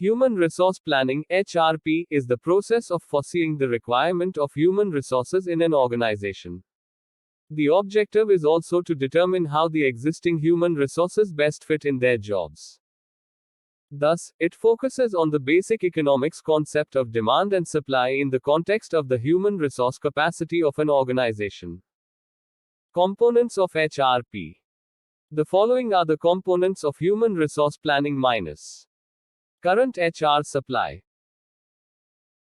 Human resource planning (HRP) is the process of foreseeing the requirement of human resources in an organization. The objective is also to determine how the existing human resources best fit in their jobs. Thus, it focuses on the basic economics concept of demand and supply in the context of the human resource capacity of an organization. Components of HRP. The following are the components of human resource planning minus current HR supply.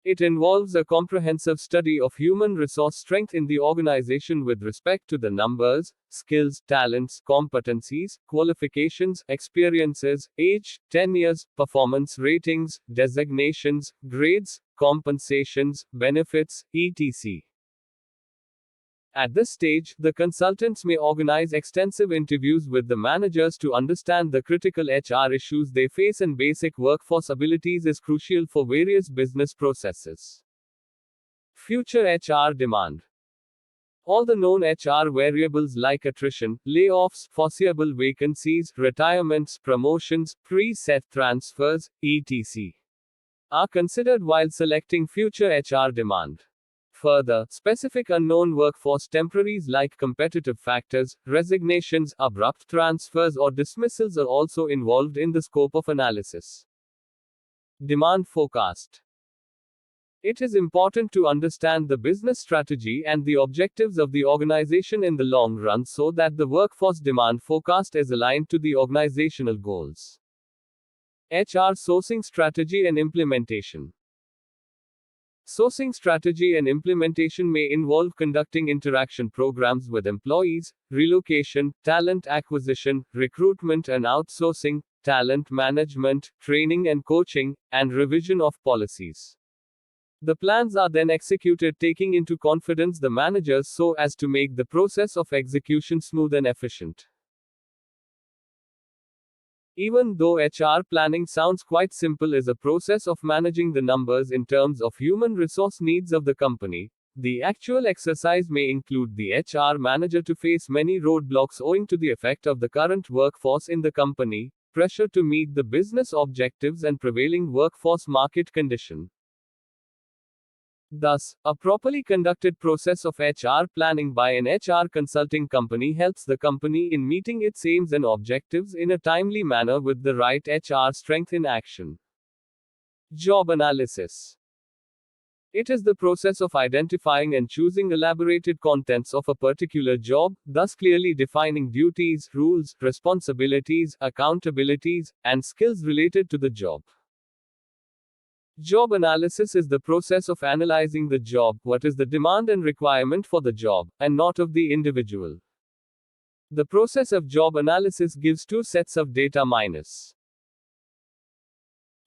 It involves a comprehensive study of human resource strength in the organization with respect to the numbers, skills, talents, competencies, qualifications, experiences, age, tenures, performance ratings, designations, grades, compensations, benefits, etc. At this stage, the consultants may organize extensive interviews with the managers to understand the critical HR issues they face, and basic workforce abilities is crucial for various business processes. Future HR demand. All the known HR variables like attrition, layoffs, foreseeable vacancies, retirements, promotions, preset transfers, etc. are considered while selecting future HR demand. Further, specific unknown workforce temporaries like competitive factors, resignations, abrupt transfers, or dismissals are also involved in the scope of analysis. Demand forecast. It is important to understand the business strategy and the objectives of the organization in the long run so that the workforce demand forecast is aligned to the organizational goals. HR sourcing strategy and implementation. Sourcing strategy and implementation may involve conducting interaction programs with employees, relocation, talent acquisition, recruitment and outsourcing, talent management, training and coaching, and revision of policies. The plans are then executed taking into confidence the managers so as to make the process of execution smooth and efficient. Even though HR planning sounds quite simple as a process of managing the numbers in terms of human resource needs of the company, the actual exercise may include the HR manager to face many roadblocks owing to the effect of the current workforce in the company, pressure to meet the business objectives, and prevailing workforce market condition. Thus, a properly conducted process of HR planning by an HR consulting company helps the company in meeting its aims and objectives in a timely manner with the right HR strength in action. Job analysis. It is the process of identifying and choosing elaborated contents of a particular job, thus clearly defining duties, rules, responsibilities, accountabilities, and skills related to the job. Job analysis is the process of analyzing the job, what is the demand and requirement for the job, and not of the individual. The process of job analysis gives two sets of data minus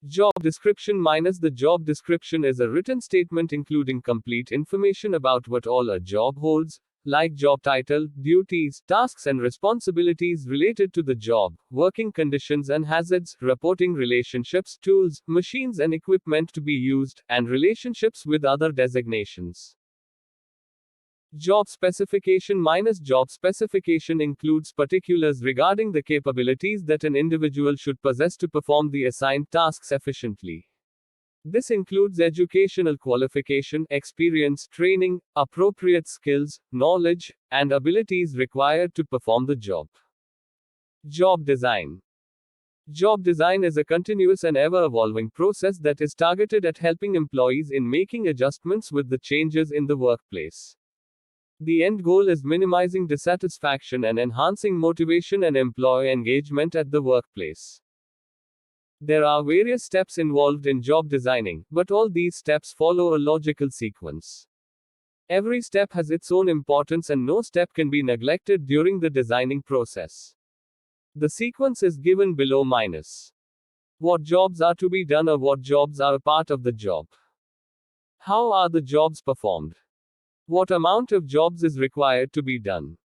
job description minus. The job description is a written statement including complete information about what all a job holds, like job title, duties, tasks and responsibilities related to the job, working conditions and hazards, reporting relationships, tools, machines and equipment to be used, and relationships with other designations. Job specification minus. Job specification includes particulars regarding the capabilities that an individual should possess to perform the assigned tasks efficiently. This includes educational qualification, experience, training, appropriate skills, knowledge, and abilities required to perform the job. Job design. Job design is a continuous and ever-evolving process that is targeted at helping employees in making adjustments with the changes in the workplace. The end goal is minimizing dissatisfaction and enhancing motivation and employee engagement at the workplace. There are various steps involved in job designing, but all these steps follow a logical sequence. Every step has its own importance and no step can be neglected during the designing process. The sequence is given below minus what jobs are to be done or what jobs are a part of the job. How are the jobs performed? What amount of jobs is required to be done?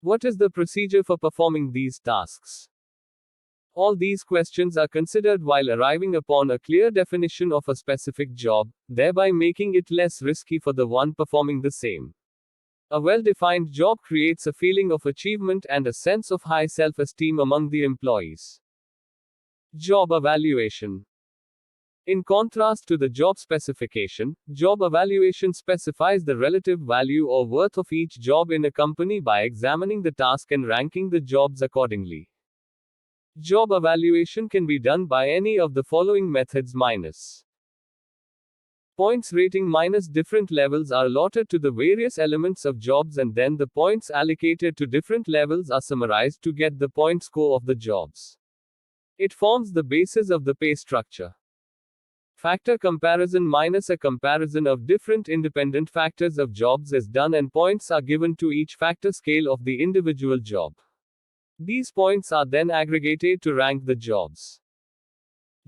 What is the procedure for performing these tasks? All these questions are considered while arriving upon a clear definition of a specific job, thereby making it less risky for the one performing the same. A well-defined job creates a feeling of achievement and a sense of high self-esteem among the employees. Job evaluation. In contrast to the job specification, job evaluation specifies the relative value or worth of each job in a company by examining the task and ranking the jobs accordingly. Job evaluation can be done by any of the following methods: minus points rating minus different levels are allotted to the various elements of jobs, and then the points allocated to different levels are summarized to get the point score of the jobs. It forms the basis of the pay structure. Factor comparison minus a comparison of different independent factors of jobs is done and points are given to each factor scale of the individual job. These points are then aggregated to rank the jobs.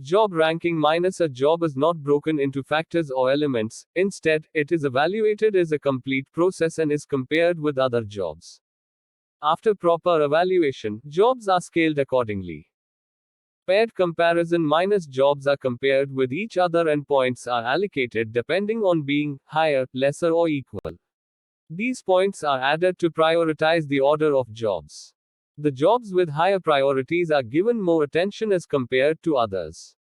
Job ranking minus a job is not broken into factors or elements, instead, it is evaluated as a complete process and is compared with other jobs. After proper evaluation, jobs are scaled accordingly. Paired comparison minus jobs are compared with each other and points are allocated depending on being higher, lesser, or equal. These points are added to prioritize the order of jobs. The jobs with higher priorities are given more attention as compared to others.